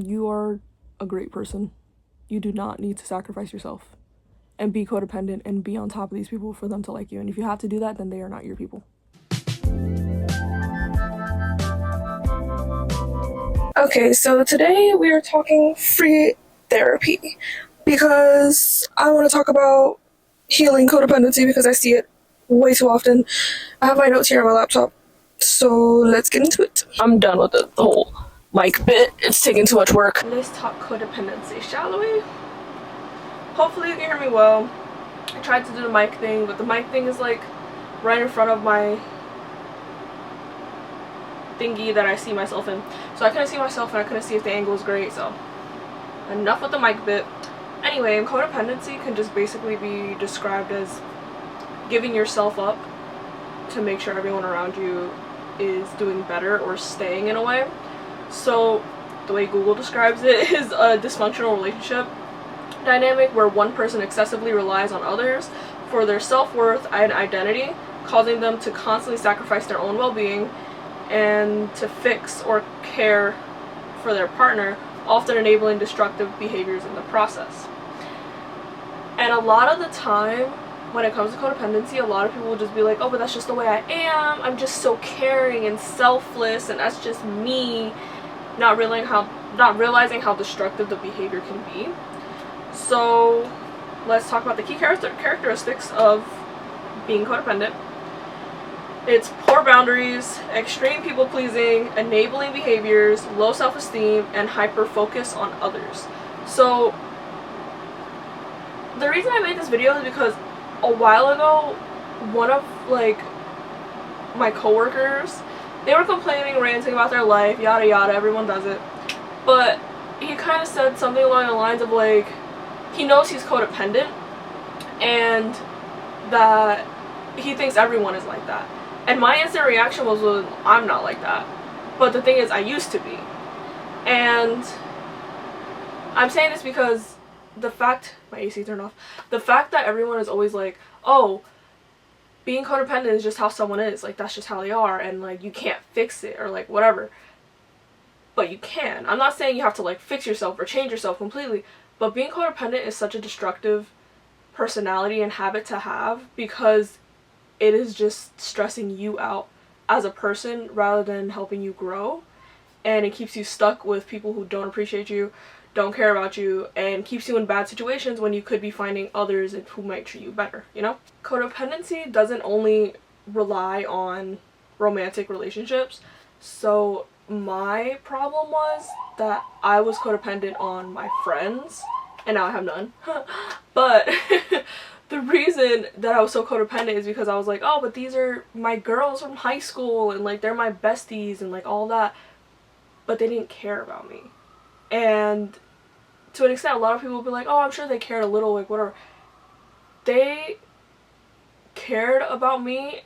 You are a great person. You do not need to sacrifice yourself and be codependent and be on top of these people for them to like you. And if you have to do that, then they are not your people. Okay, so today we are talking free therapy because I want to talk about healing codependency because I see it way too often. I have my notes here on my laptop, so let's get into it. I'm done with the whole mic bit. It's taking too much work. Let's talk codependency, shall we? Hopefully you can hear me well. I tried to do the mic thing, but the mic thing is like right in front of my thingy that I see myself in. So I couldn't see myself and I couldn't see if the angle was great, so enough with the mic bit. Anyway, codependency can just basically be described as giving yourself up to make sure everyone around you is doing better or staying in a way. So the way Google describes it is a dysfunctional relationship dynamic where one person excessively relies on others for their self-worth and identity, causing them to constantly sacrifice their own well-being and to fix or care for their partner, often enabling destructive behaviors in the process. And a lot of the time when it comes to codependency, a lot of people will just be like, oh, but that's just the way I am, I'm just so caring and selfless and that's just me, not realizing how destructive the behavior can be. So let's talk about the key characteristics of being codependent. It's poor boundaries, extreme people-pleasing, enabling behaviors, low self-esteem, and hyper-focus on others. So the reason I made this video is because a while ago, one of my coworkers, they were complaining, ranting about their life, yada yada, everyone does it. But he kind of said something along the lines of like, he knows he's codependent and that he thinks everyone is like that. And my instant reaction was, well, I'm not like that. But the thing is, I used to be. And I'm saying this because my AC turned off. The fact that everyone is always like, oh, being codependent is just how someone is. Like, that's just how they are. And, like, you can't fix it or, like, whatever. But you can. I'm not saying you have to, like, fix yourself or change yourself completely. But being codependent is such a destructive personality and habit to have because it is just stressing you out as a person rather than helping you grow, and it keeps you stuck with people who don't appreciate you, don't care about you, and keeps you in bad situations when you could be finding others who might treat you better, you know? Codependency doesn't only rely on romantic relationships, so my problem was that I was codependent on my friends, and now I have none. But the reason that I was so codependent is because I was like, oh, but these are my girls from high school and like they're my besties and like all that, but they didn't care about me. And to an extent, a lot of people will be like, oh, I'm sure they cared a little, like whatever. They cared about me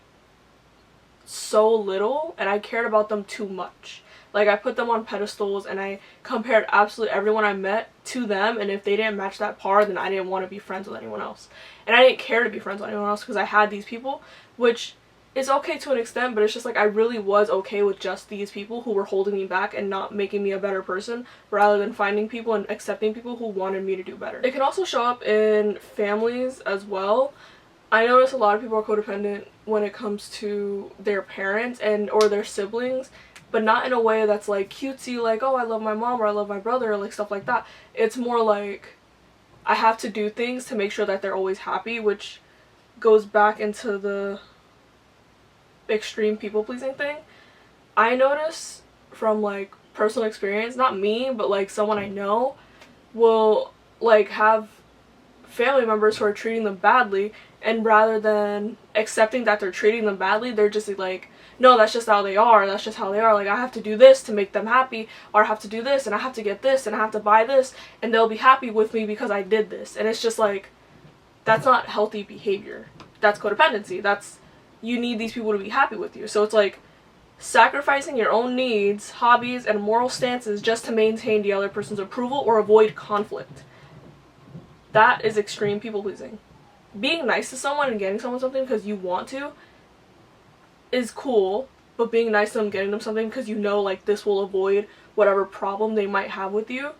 so little and I cared about them too much. Like, I put them on pedestals and I compared absolutely everyone I met to them, and if they didn't match that par, then I didn't want to be friends with anyone else. And I didn't care to be friends with anyone else because I had these people, which is okay to an extent, but it's just like I really was okay with just these people who were holding me back and not making me a better person, rather than finding people and accepting people who wanted me to do better. It can also show up in families as well. I notice a lot of people are codependent when it comes to their parents or their siblings, but not in a way that's like cutesy, like, oh, I love my mom or I love my brother or like stuff like that. It's more like I have to do things to make sure that they're always happy, which goes back into the extreme people-pleasing thing. I notice from like personal experience, not me, but like someone I know will like have family members who are treating them badly, and rather than accepting that they're treating them badly, they're just like, no, that's just how they are, that's just how they are, like I have to do this to make them happy, or I have to do this and I have to get this and I have to buy this and they'll be happy with me because I did this. And it's just like, that's not healthy behavior. That's codependency. You need these people to be happy with you. So it's like sacrificing your own needs, hobbies, and moral stances just to maintain the other person's approval or avoid conflict. That is extreme people pleasing. Being nice to someone and getting someone something because you want to is cool, but being nice to them, getting them something because you know like this will avoid whatever problem they might have with you,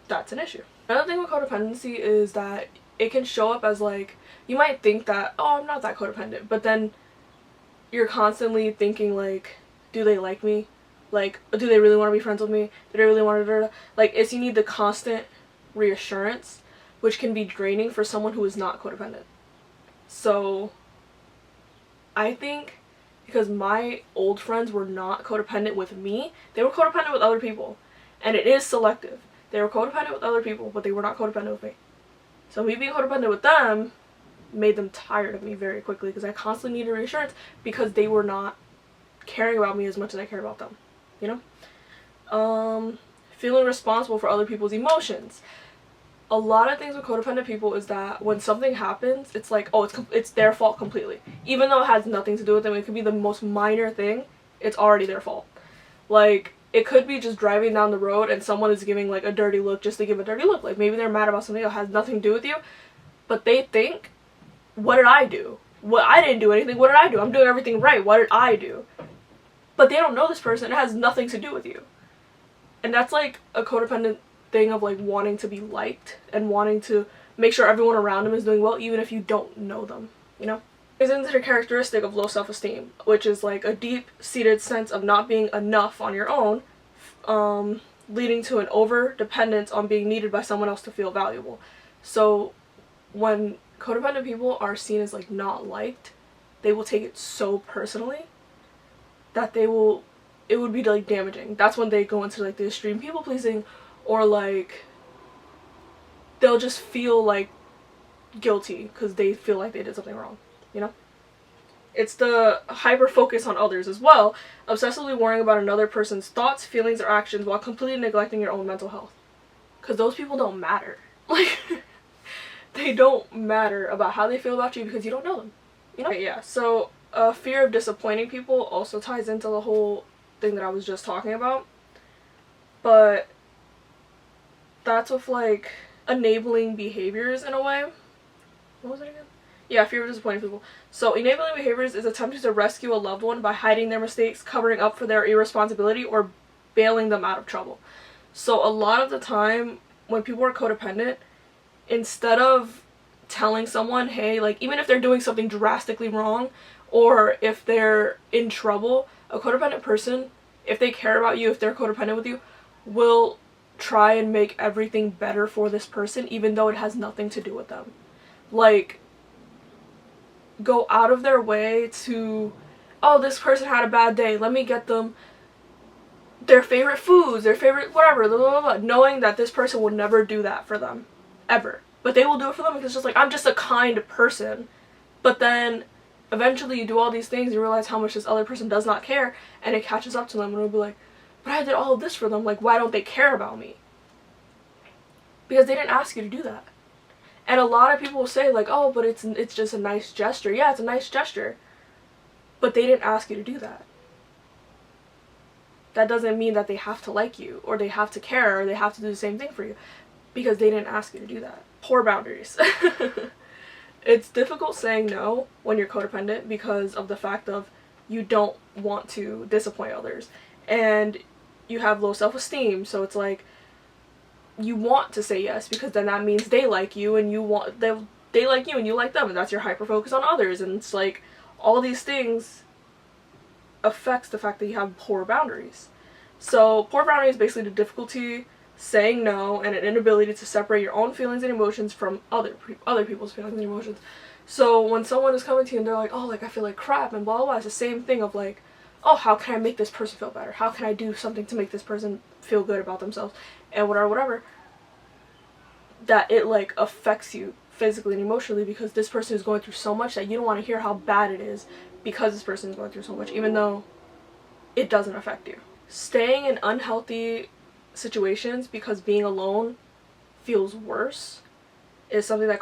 that's an issue. Another thing with codependency is that it can show up as like, you might think that, oh, I'm not that codependent, but then you're constantly thinking like, do they like me? Like, do they really want to be friends with me? Do they really want to, like, it's, you need the constant reassurance, which can be draining for someone who is not codependent. So I think because my old friends were not codependent with me, they were codependent with other people, and it is selective. They were codependent with other people, but they were not codependent with me. So me being codependent with them made them tired of me very quickly because I constantly needed reassurance because they were not caring about me as much as I cared about them, you know? Feeling responsible for other people's emotions. A lot of things with codependent people is that when something happens, it's like, oh, it's their fault completely. Even though it has nothing to do with them, it could be the most minor thing, it's already their fault. Like, it could be just driving down the road and someone is giving like a dirty look just to give a dirty look. Like, maybe they're mad about something that has nothing to do with you, but they think, what did I do? What, I didn't do anything. What did I do? I'm doing everything right. What did I do? But they don't know this person. It has nothing to do with you. And that's like a codependent thing of like wanting to be liked and wanting to make sure everyone around them is doing well even if you don't know them, you know? Is into the characteristic of low self-esteem, which is like a deep-seated sense of not being enough on your own, leading to an over-dependence on being needed by someone else to feel valuable. So when codependent people are seen as like not liked, they will take it so personally that it would be like damaging. That's when they go into like the extreme people pleasing, or like they'll just feel like guilty because they feel like they did something wrong, you know? It's the hyper focus on others as well, obsessively worrying about another person's thoughts, feelings, or actions while completely neglecting your own mental health. Because those people don't matter. Like, they don't matter about how they feel about you because you don't know them, you know? Okay, yeah, so fear of disappointing people also ties into the whole thing that I was just talking about, but that's with like enabling behaviors in a way. What was it again? Yeah, fear of disappointing people. So enabling behaviors is attempting to rescue a loved one by hiding their mistakes, covering up for their irresponsibility, or bailing them out of trouble. So a lot of the time when people are codependent, instead of telling someone, hey, like even if they're doing something drastically wrong or if they're in trouble, a codependent person, if they care about you, if they're codependent with you, will try and make everything better for this person even though it has nothing to do with them. Like, go out of their way to, oh, this person had a bad day, let me get them their favorite foods, their favorite whatever, blah, blah, blah, knowing that this person would never do that for them, ever. But they will do it for them because it's just like, I'm just a kind person. But then eventually you do all these things, you realize how much this other person does not care, and it catches up to them, and it'll be like, but I did all of this for them, like, why don't they care about me? Because they didn't ask you to do that. And a lot of people will say like, oh, but it's just a nice gesture. Yeah, it's a nice gesture. But they didn't ask you to do that. That doesn't mean that they have to like you, or they have to care, or they have to do the same thing for you. Because they didn't ask you to do that. Poor boundaries. It's difficult saying no when you're codependent because of the fact of you don't want to disappoint others. And you have low self-esteem, so it's like you want to say yes because then that means they like you and they like you and you like them, and that's your hyper focus on others, and it's like all these things affects the fact that you have poor boundaries. So poor boundaries is basically the difficulty saying no and an inability to separate your own feelings and emotions from other people's feelings and emotions. So when someone is coming to you and they're like, oh, like I feel like crap and blah blah blah, it's the same thing of like, oh, how can I make this person feel better? How can I do something to make this person feel good about themselves? And whatever. That it like affects you physically and emotionally because this person is going through so much that you don't want to hear how bad it is because this person is going through so much, even though it doesn't affect you. Staying in unhealthy situations because being alone feels worse is something that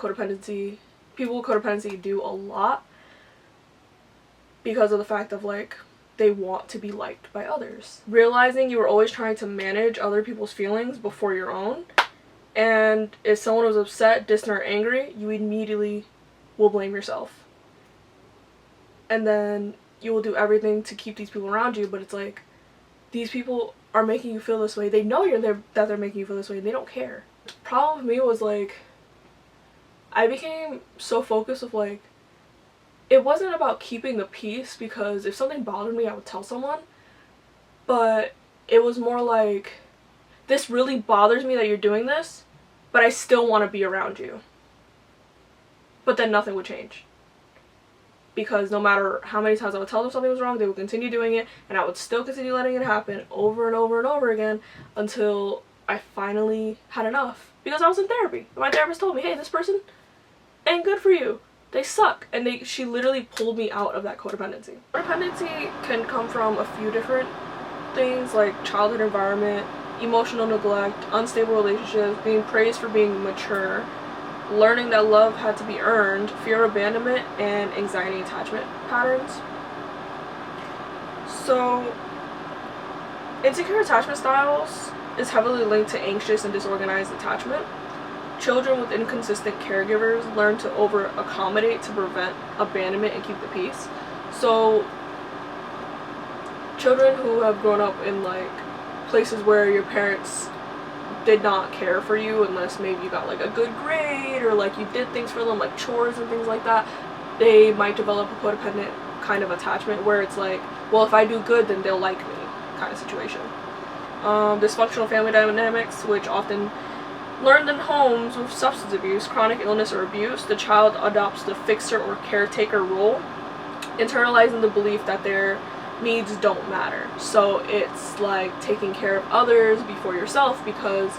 people with codependency do a lot because of the fact of like, they want to be liked by others. Realizing you were always trying to manage other people's feelings before your own, and if someone was upset, distant, or angry, you immediately will blame yourself. And then you will do everything to keep these people around you, but it's like, these people are making you feel this way. They know you're there, that they're making you feel this way, and they don't care. The problem with me was like, I became so focused with like, it wasn't about keeping the peace, because if something bothered me I would tell someone, but it was more like, this really bothers me that you're doing this, but I still want to be around you. But then nothing would change. Because no matter how many times I would tell them something was wrong, they would continue doing it, and I would still continue letting it happen over and over and over again until I finally had enough. Because I was in therapy. My therapist told me, hey, this person ain't good for you. They suck. And she literally pulled me out of that codependency. Codependency can come from a few different things, like childhood environment, emotional neglect, unstable relationships, being praised for being mature, learning that love had to be earned, fear of abandonment, and anxiety attachment patterns. So, insecure attachment styles is heavily linked to anxious and disorganized attachment. Children with inconsistent caregivers learn to over-accommodate to prevent abandonment and keep the peace. So, children who have grown up in like places where your parents did not care for you unless maybe you got like a good grade or like you did things for them like chores and things like that, they might develop a codependent kind of attachment where it's like, well, if I do good then they'll like me kind of situation. Dysfunctional family dynamics, which often learned in homes with substance abuse, chronic illness, or abuse, the child adopts the fixer or caretaker role, internalizing the belief that their needs don't matter. So it's like taking care of others before yourself because,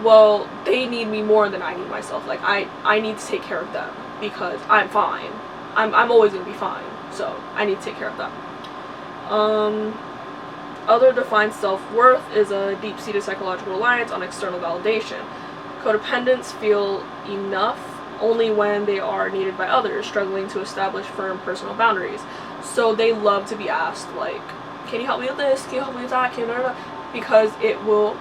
well, they need me more than I need myself. Like I need to take care of them because I'm fine. I'm always gonna be fine. So I need to take care of them. Other defined self-worth is a deep-seated psychological reliance on external validation. Codependents feel enough only when they are needed by others, struggling to establish firm personal boundaries. So they love to be asked, like, can you help me with this? Can you help me with that? Can you? Because it will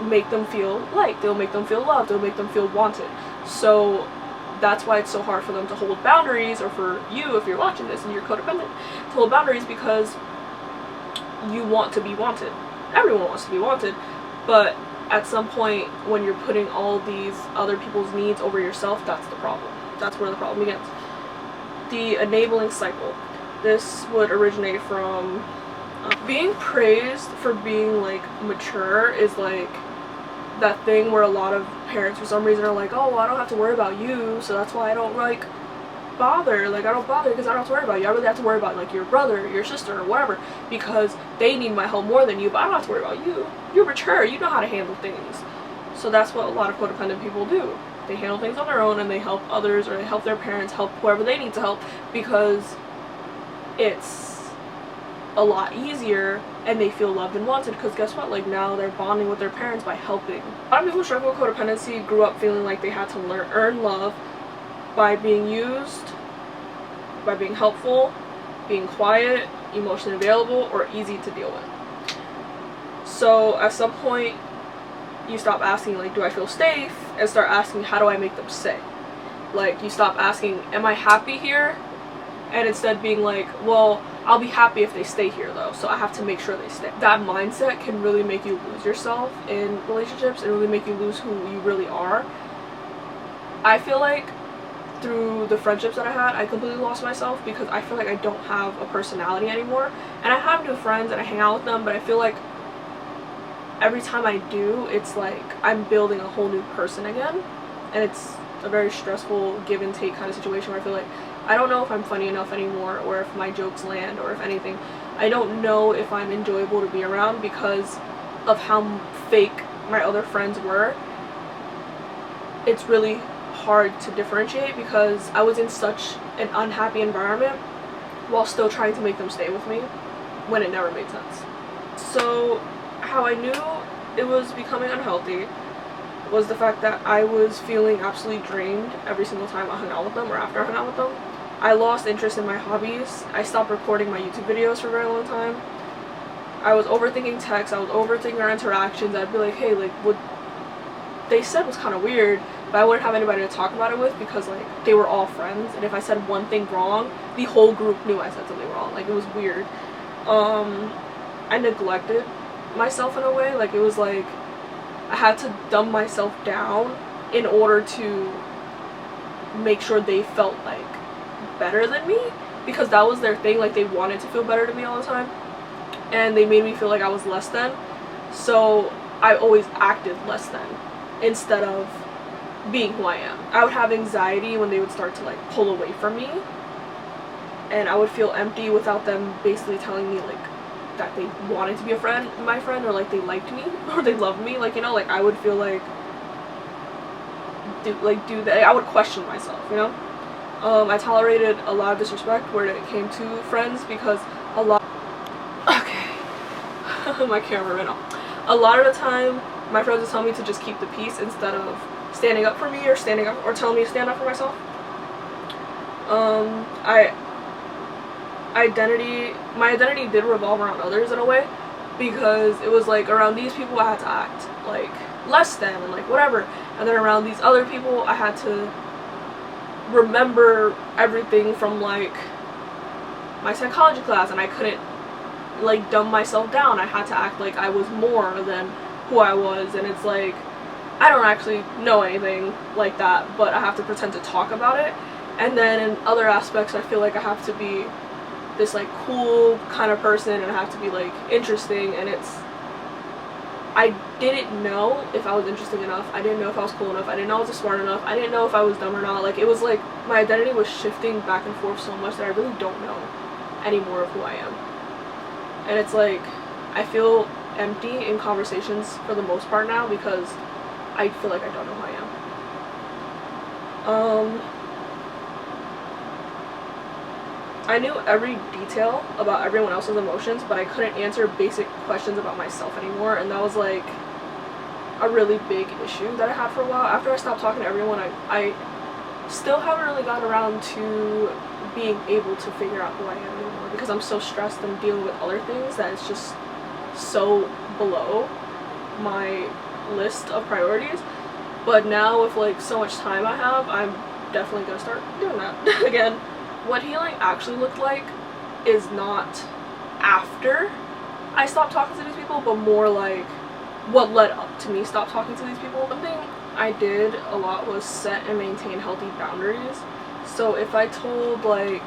make them feel liked. It'll make them feel loved. It'll make them feel wanted. So that's why it's so hard for them to hold boundaries, or for you, if you're watching this and you're codependent, to hold boundaries because you want to be wanted. Everyone wants to be wanted, but at some point when you're putting all these other people's needs over yourself, that's the problem. That's where the problem begins. The enabling cycle. This would originate from being praised for being like mature is like that thing where a lot of parents for some reason are like, oh, well, I don't have to worry about you, so that's why I don't like bother. Like I don't bother because I don't have to worry about you. I really have to worry about like your brother, your sister, or whatever, because they need my help more than you, but I don't have to worry about you. You're mature, you know how to handle things. So that's what a lot of codependent people do. They handle things on their own and they help others, or they help their parents, help whoever they need to help, because it's a lot easier and they feel loved and wanted, because guess what, like now they're bonding with their parents by helping. A lot of people who struggle with codependency grew up feeling like they had to earn love by being used, by being helpful, being quiet, emotionally available, or easy to deal with. So at some point you stop asking like, do I feel safe, and start asking, how do I make them stay? Like you stop asking, am I happy here, and instead being like, well, I'll be happy if they stay here though, so I have to make sure they stay. That mindset can really make you lose yourself in relationships and really make you lose who you really are. I feel like through the friendships that I had, I completely lost myself because I feel like I don't have a personality anymore. And I have new friends and I hang out with them, but I feel like every time I do, it's like I'm building a whole new person again. And it's a very stressful give and take kind of situation where I feel like I don't know if I'm funny enough anymore, or if my jokes land, or if anything. I don't know if I'm enjoyable to be around because of how fake my other friends were. It's really hard to differentiate because I was in such an unhappy environment while still trying to make them stay with me when it never made sense. So how I knew it was becoming unhealthy was the fact that I was feeling absolutely drained every single time I hung out with them, or after I hung out with them. I lost interest in my hobbies. I stopped recording my YouTube videos for a very long time. I was overthinking texts. I was overthinking our interactions. I'd be like, hey, like what they said was kind of weird. but I wouldn't have anybody to talk about it with because like they were all friends, and if I said one thing wrong, the whole group knew I said something wrong. Like, it was weird. I neglected myself in a way. Like, it was like I had to dumb myself down in order to make sure they felt like better than me, because that was their thing. Like, they wanted to feel better to me all the time, and they made me feel like I was less than. So I always acted less than instead of being who I am. I would have anxiety when they would start to like pull away from me, and I would feel empty without them basically telling me like that they wanted to be my friend, or like they liked me, or they loved me. Like, you know, like I would feel like do that. I would question myself, you know. I tolerated a lot of disrespect where it came to friends, because my camera ran off. A lot of the time, my friends would tell me to just keep the peace instead of standing up for me, or telling me to stand up for myself. My identity did revolve around others in a way, because it was like around these people I had to act like less than and like whatever, and then around these other people I had to remember everything from like my psychology class, and I couldn't like dumb myself down. I had to act like I was more than who I was, and it's like I don't actually know anything like that, but I have to pretend to talk about it. And then in other aspects I feel like I have to be this like cool kind of person, and I have to be like interesting, and I didn't know if I was interesting enough. I didn't know if I was cool enough. I didn't know I was smart enough. I didn't know if I was dumb or not. Like, it was like my identity was shifting back and forth so much that I really don't know anymore of who I am. And it's like I feel empty in conversations for the most part now, because I feel like I don't know who I am. I knew every detail about everyone else's emotions, but I couldn't answer basic questions about myself anymore, and that was like a really big issue that I had for a while. After I stopped talking to everyone, I still haven't really gotten around to being able to figure out who I am anymore, because I'm so stressed and dealing with other things that it's just so below my list of priorities. But now with like so much time I have, I'm definitely gonna start doing that again. What healing actually looked like is not after I stopped talking to these people, but more like what led up to me stop talking to these people. Something I did a lot was set and maintain healthy boundaries. So if I told like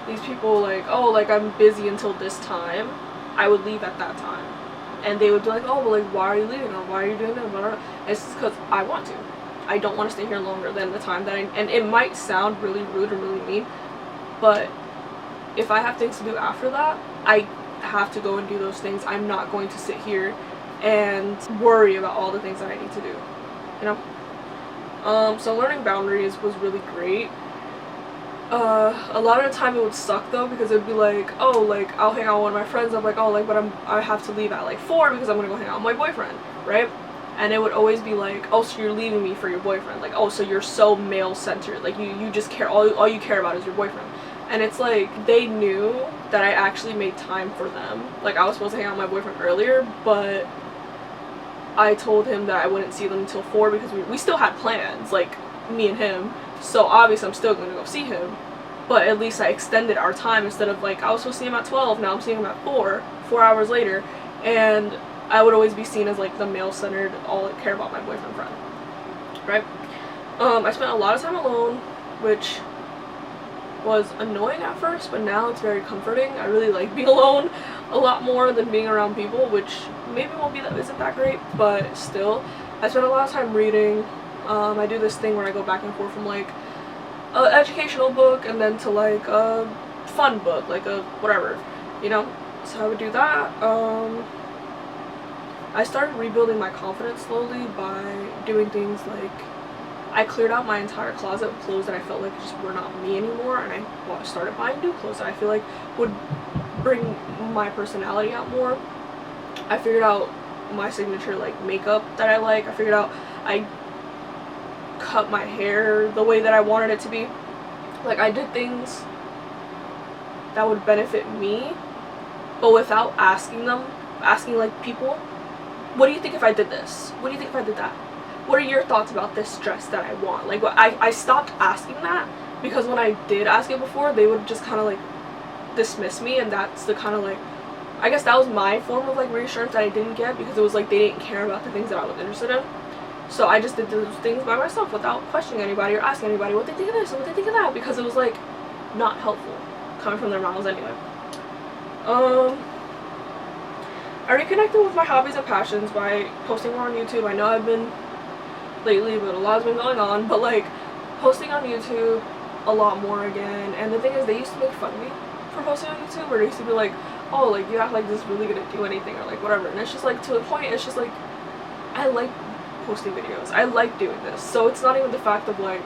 these people like, oh, like I'm busy until this time, I would leave at that time, and they would be like, oh, well, like why are you leaving, or why are you doing that, blah, blah, blah. It's because I want to. I don't want to stay here longer than the time that and it might sound really rude or really mean, but if I have things to do after that, I have to go and do those things. I'm not going to sit here and worry about all the things that I need to do, you know? So learning boundaries was really great. A lot of the time it would suck though, because it'd be like, oh, like I'll hang out with one of my friends, I'm like, oh, like, but I have to leave at like 4 because I'm gonna go hang out with my boyfriend, right? And it would always be like, oh, so you're leaving me for your boyfriend. Like, oh, so you're so male-centered. Like, you just care, all you care about is your boyfriend. And it's like, they knew that I actually made time for them. Like, I was supposed to hang out with my boyfriend earlier, but I told him that I wouldn't see them until 4 because we still had plans, like, me and him. So, obviously, I'm still going to go see him. But at least I extended our time instead of, like, I was supposed to see him at 12, now I'm seeing him at 4 hours later. And I would always be seen as like the male-centered, all I care about my boyfriend friend, right? I spent a lot of time alone, which was annoying at first, but now it's very comforting. I really like being alone a lot more than being around people, which maybe isn't that great, but still. I spent a lot of time reading. I do this thing where I go back and forth from like an educational book and then to like a fun book, like a whatever, you know? So I would do that. I started rebuilding my confidence slowly by doing things like I cleared out my entire closet of clothes that I felt like just were not me anymore, and I started buying new clothes that I feel like would bring my personality out more. I figured out my signature like makeup that I like. I figured out I cut my hair the way that I wanted it to be. Like, I did things that would benefit me, but without asking like people, what do you think if I did this? What do you think if I did that? what are your thoughts about this dress that I want? Like, I stopped asking that because when I did ask it before, they would just kind of like dismiss me, and that's the kind of like, I guess that was my form of like reassurance that I didn't get, because it was like they didn't care about the things that I was interested in. So I just did those things by myself without questioning anybody or asking anybody what they think of this and what they think of that, because it was like not helpful coming from their mouths anyway. I reconnected with my hobbies and passions by posting more on YouTube. I know I've been lately, but a lot's been going on, but like posting on YouTube a lot more again. And the thing is, they used to make fun of me for posting on YouTube, where they used to be like, oh, like, you act like this is really gonna do anything, or like whatever. And it's just like, to the point, it's just like, I like posting videos, I like doing this. So it's not even the fact of like,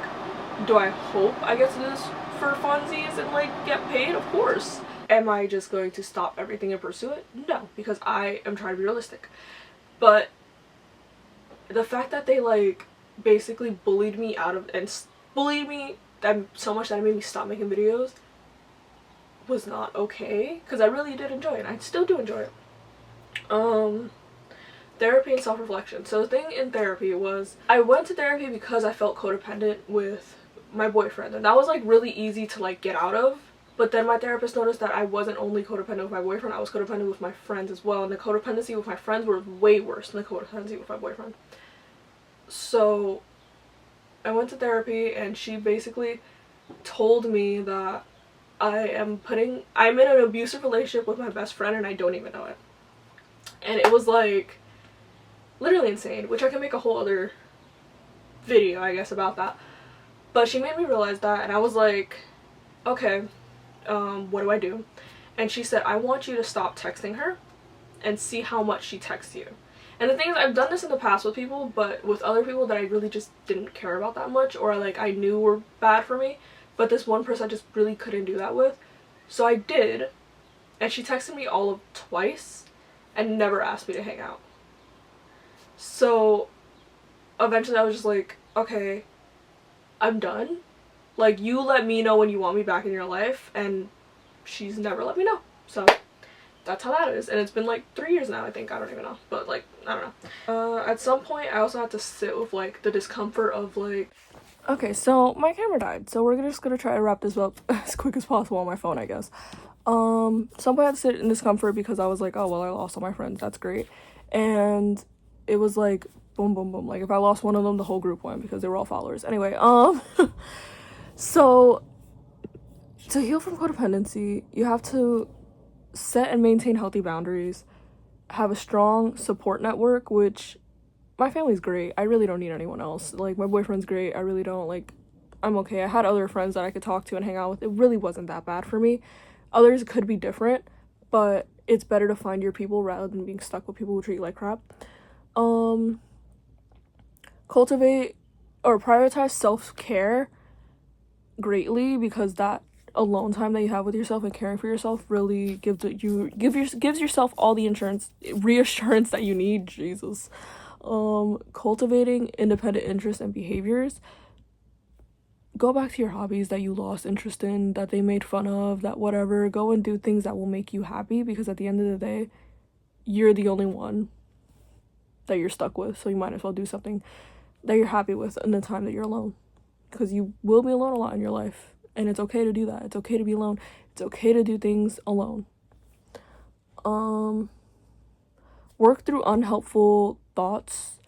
do I hope I get to do this for funsies and like get paid? Of course. Am I just going to stop everything and pursue it? No, because I am trying to be realistic. But the fact that they like basically bullied me out of, and bullied me that so much that it made me stop making videos, was not okay, because I really did enjoy it. I still do enjoy it. Therapy and self-reflection. So the thing in therapy was, I went to therapy because I felt codependent with my boyfriend, and that was like really easy to like get out of. But then my therapist noticed that I wasn't only codependent with my boyfriend, I was codependent with my friends as well, and the codependency with my friends were way worse than the codependency with my boyfriend. So I went to therapy, and she basically told me that I'm in an abusive relationship with my best friend and I don't even know it. And it was like literally insane, which I can make a whole other video, I guess, about that. But she made me realize that, and I was like, okay, what do I do? And she said, I want you to stop texting her and see how much she texts you. And the thing is, I've done this in the past with people, but with other people that I really just didn't care about that much, or like I knew were bad for me. But this one person I just really couldn't do that with. So I did, and she texted me all of twice and never asked me to hang out. So eventually I was just like, okay, I'm done. Like, you let me know when you want me back in your life, and she's never let me know. So that's how that is. And it's been like 3 years now, I think. I don't even know. But like, I don't know. At some point I also had to sit with like the discomfort of like, okay, so my camera died, so we're just gonna try to wrap this up as quick as possible on my phone, I guess. Some point I had to sit in discomfort because I was like, oh, well, I lost all my friends, that's great. And it was like, boom, boom, boom. Like, if I lost one of them, the whole group went, because they were all followers. Anyway, so to heal from codependency, you have to set and maintain healthy boundaries, have a strong support network, which my family's great. I really don't need anyone else. Like, my boyfriend's great. I really don't, like, I'm okay. I had other friends that I could talk to and hang out with. It really wasn't that bad for me. Others could be different, but it's better to find your people rather than being stuck with people who treat you like crap. Cultivate or prioritize self-care greatly, because that alone time that you have with yourself and caring for yourself really gives yourself all the reassurance that you need. Jesus. Cultivating independent interests and behaviors. Go back to your hobbies that you lost interest in, that they made fun of, that whatever. Go and do things that will make you happy, because at the end of the day, you're the only one that you're stuck with, so you might as well do something that you're happy with in the time that you're alone, because you will be alone a lot in your life, and it's okay to do that. It's okay to be alone. It's okay to do things alone. Work through unhelpful thoughts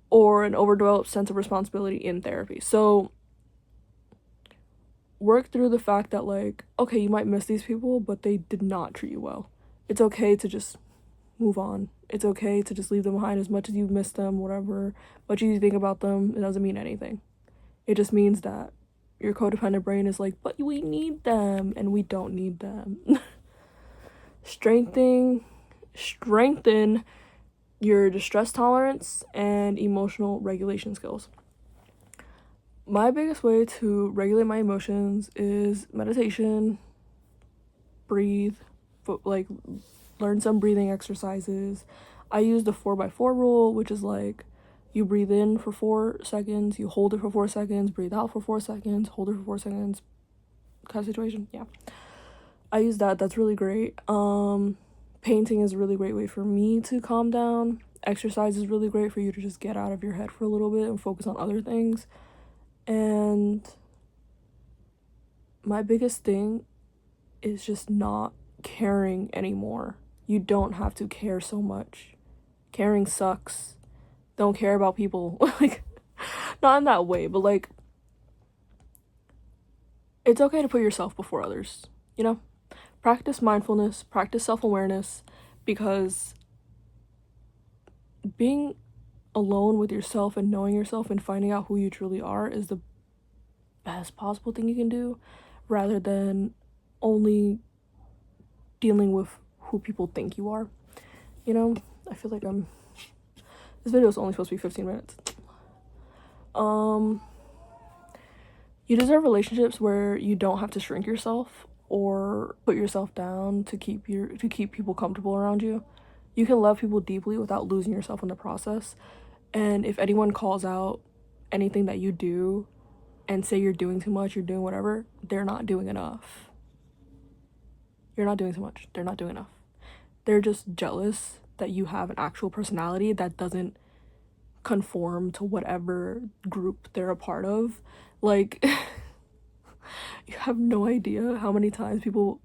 or an overdeveloped sense of responsibility in therapy. So work through the fact that, like, okay, you might miss these people, but they did not treat you well. It's okay to just move on. It's okay to just leave them behind. As much as you miss them, whatever, much as you think about them, it doesn't mean anything. It just means that your codependent brain is like, but we need them, and we don't need them. Strengthen your distress tolerance and emotional regulation skills. My biggest way to regulate my emotions is meditation, breathe, like learn some breathing exercises. I use the 4x4 rule, which is like, you breathe in for 4 seconds, you hold it for 4 seconds, breathe out for 4 seconds, hold it for 4 seconds, kind of situation. Yeah, I use that. That's really great. Painting is a really great way for me to calm down. Exercise is really great for you to just get out of your head for a little bit and focus on other things. And my biggest thing is just not caring anymore. You don't have to care so much. Caring sucks. Don't care about people. Like, not in that way, but like, it's okay to put yourself before others, you know? Practice mindfulness, practice self-awareness, because being alone with yourself and knowing yourself and finding out who you truly are is the best possible thing you can do, rather than only dealing with who people think you are. You know, I feel like this video is only supposed to be 15 minutes. You deserve relationships where you don't have to shrink yourself or put yourself down to keep people comfortable around you. You can love people deeply without losing yourself in the process. And if anyone calls out anything that you do and say you're doing too much, you're doing whatever, they're not doing enough. You're not doing too much. They're not doing enough. They're just jealous that you have an actual personality that doesn't conform to whatever group they're a part of. Like, you have no idea how many times people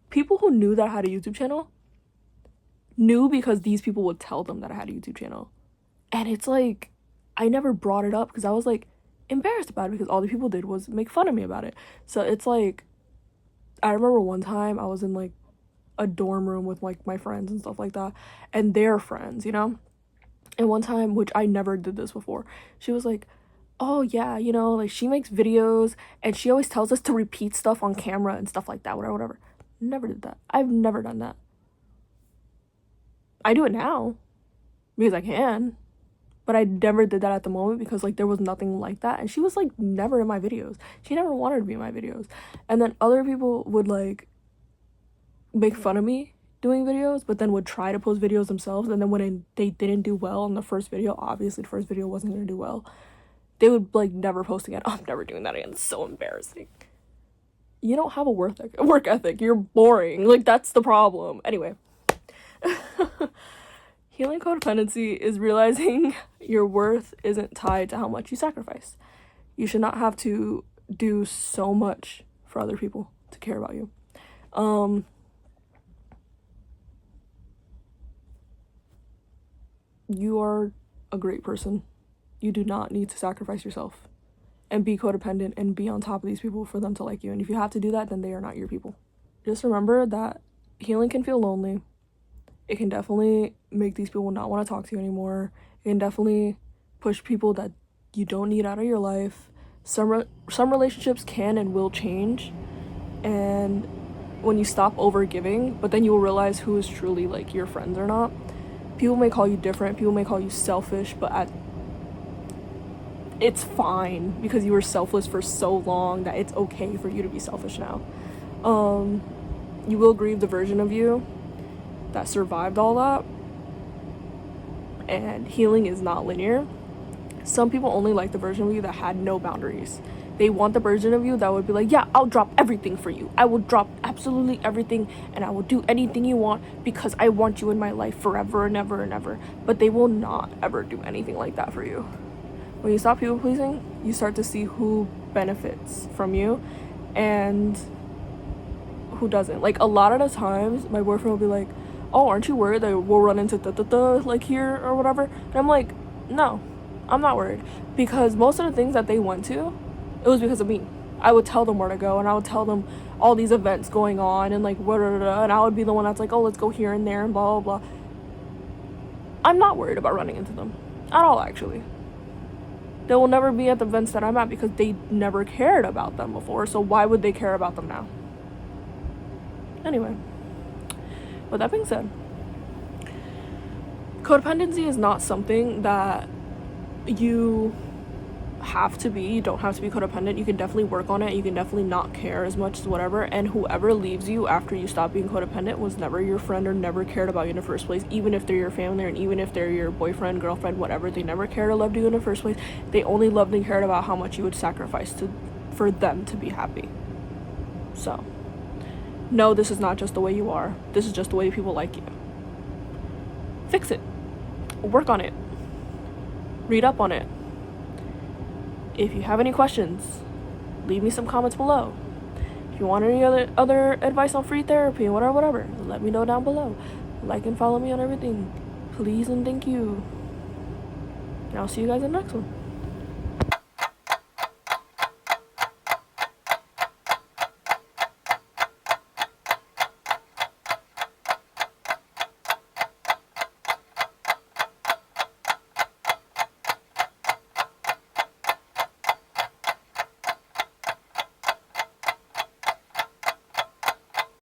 people who knew that I had a YouTube channel knew because these people would tell them that I had a YouTube channel. And it's like, I never brought it up because I was like embarrassed about it, because all the people did was make fun of me about it. So it's like, I remember one time I was in like a dorm room with like my friends and stuff like that, and their friends, you know? And one time, which I never did this before, she was like, oh yeah, you know, like she makes videos and she always tells us to repeat stuff on camera and stuff like that, whatever. Never did that. I've never done that. I do it now because I can, but I never did that at the moment because like there was nothing like that. And she was like never in my videos. She never wanted to be in my videos. And then other people would like make fun of me doing videos, but then would try to post videos themselves. And then when they didn't do well in the first video, obviously the first video wasn't going to do well, they would like never post again. Oh, I'm never doing that again. It's so embarrassing. You don't have a work ethic. You're boring. Like, that's the problem. Anyway. Healing codependency is realizing your worth isn't tied to how much you sacrifice. You should not have to do so much for other people to care about you. You are a great person. You do not need to sacrifice yourself and be codependent and be on top of these people for them to like you. And if you have to do that, then they are not your people. Just remember that healing can feel lonely. It can definitely make these people not want to talk to you anymore. It can definitely push people that you don't need out of your life. Some relationships can and will change. And when you stop over giving, but then you will realize who is truly like your friends or not. People may call you different. People may call you selfish, but it's fine because you were selfless for so long that it's okay for you to be selfish now. You will grieve the version of you that survived all that, and healing is not linear. Some people only like the version of you that had no boundaries. They want the version of you that would be like, yeah, I'll drop everything for you. I will drop absolutely everything and I will do anything you want because I want you in my life forever and ever and ever. But they will not ever do anything like that for you. When you stop people pleasing, you start to see who benefits from you and who doesn't. Like, a lot of the times my boyfriend will be like, oh, aren't you worried that we'll run into like here or whatever? And I'm like, no, I'm not worried, because most of the things that they went to, it was because of me. I would tell them where to go, and I would tell them all these events going on and like and I would be the one that's like, oh, let's go here and there and blah blah blah. I'm not worried about running into them at all, actually. They will never be at the events that I'm at because they never cared about them before, so why would they care about them now? Anyway, with that being said, codependency is not something that you have to be. You don't have to be codependent. You can definitely work on it. You can definitely not care as much as whatever. And whoever leaves you after you stop being codependent was never your friend or never cared about you in the first place. Even if they're your family and even if they're your boyfriend, girlfriend, whatever, they never cared or loved you in the first place. They only loved and cared about how much you would sacrifice for them to be happy. So, no, this is not just the way you are. This is just the way people like you. fix it. Work on it. Read up on it. If you have any questions, leave me some comments below. If you want any other advice on free therapy, whatever, let me know down below. Like and follow me on everything. Please and thank you. And I'll see you guys in the next one.